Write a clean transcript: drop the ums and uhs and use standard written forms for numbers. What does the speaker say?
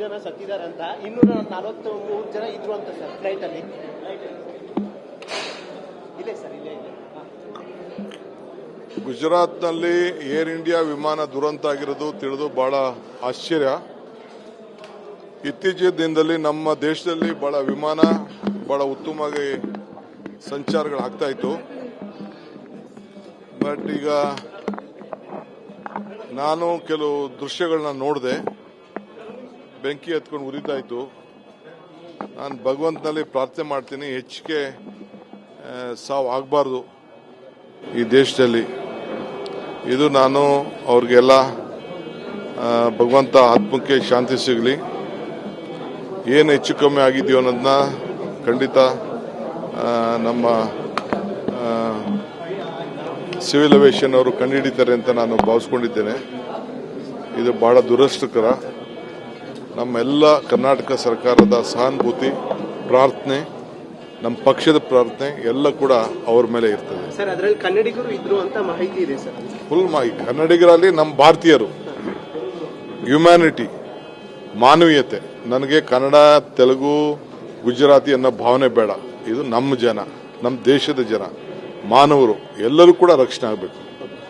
ಜನ ಸತ್ತಿದಾರಂತ, 243 ಜನ ಇದ್ರು ಅಂತ ಸರ್ ಫ್ಲೈಟ್ ಅಲ್ಲಿ. ಇದೆ ಸರ್, ಇಲ್ಲೇ ಇದೆ. ಗುಜರಾತ್ನಲ್ಲಿ ಏರ್ ಇಂಡಿಯಾ ವಿಮಾನ ದುರಂತ ಆಗಿರೋದು ತಿಳಿದು ಬಹಳ ಆಶ್ಚರ್ಯ. ಇತ್ತೀಚಿನ ದಿನದಲ್ಲಿ ನಮ್ಮ ದೇಶದಲ್ಲಿ ಬಹಳ ವಿಮಾನ ಬಹಳ ಉತ್ತಮವಾಗಿ ಸಂಚಾರಗಳಾಗ್ತಾ ಇತ್ತು. ಬಟ್ ಈಗ ನಾನು ಕೆಲವು ದೃಶ್ಯಗಳನ್ನ ನೋಡಿದೆ, ಬೆಂಕಿ ಹತ್ಕೊಂಡು ಉರಿತಾ ಇತ್ತು. ನಾನು ಭಗವಂತನಲ್ಲಿ ಪ್ರಾರ್ಥನೆ ಮಾಡ್ತೀನಿ, ಹೆಚ್ಚಿಗೆ ಸಾವು ಆಗಬಾರ್ದು ಈ ದೇಶದಲ್ಲಿ. ಇದು ನಾನು ಅವ್ರಿಗೆಲ್ಲ ಭಗವಂತ ಆತ್ಮಕ್ಕೆ ಶಾಂತಿ ಸಿಗಲಿ. ಏನು ಹೆಚ್ಚು ಕಮ್ಮಿ ಆಗಿದೆಯೋ ಅನ್ನೋದನ್ನ ಖಂಡಿತ ನಮ್ಮ ಸಿವಿಲ್ ಏವಿಯೇಷನ್ ಅವರು ಕಂಡುಹಿಡಿತಾರೆ ಅಂತ ನಾನು ಭಾವಿಸ್ಕೊಂಡಿದ್ದೇನೆ. ಇದು ಬಹಳ ದುರದೃಷ್ಟಕರ. ನಮ್ಮೆಲ್ಲ ಕರ್ನಾಟಕ ಸರ್ಕಾರದ ಸಹಾನುಭೂತಿ, ಪ್ರಾರ್ಥನೆ, ನಮ್ಮ ಪಕ್ಷದ ಪ್ರಾರ್ಥನೆ ಎಲ್ಲ ಕೂಡ ಅವ್ರ ಮೇಲೆ ಇರ್ತದೆ. ಸರ್, ಅದರಲ್ಲಿ ಕನ್ನಡಿಗರು ಇದ್ರು ಅಂತ ಮಾಹಿತಿ ಇದೆ ಸರ್. ಫುಲ್ ಮಾಹಿತಿ. ಕನ್ನಡಿಗರಲ್ಲಿ ನಮ್ಮ ಭಾರತೀಯರು, ಹ್ಯುಮ್ಯಾನಿಟಿ, ಮಾನವೀಯತೆ. ನನಗೆ ಕನ್ನಡ, ತೆಲುಗು, ಗುಜರಾತಿ ಅನ್ನೋ ಭಾವನೆ ಬೇಡ. ಇದು ನಮ್ಮ ಜನ, ನಮ್ಮ ದೇಶದ ಜನ, ಮಾನವರು ಎಲ್ಲರೂ ಕೂಡ ರಕ್ಷಣೆ ಆಗಬೇಕು.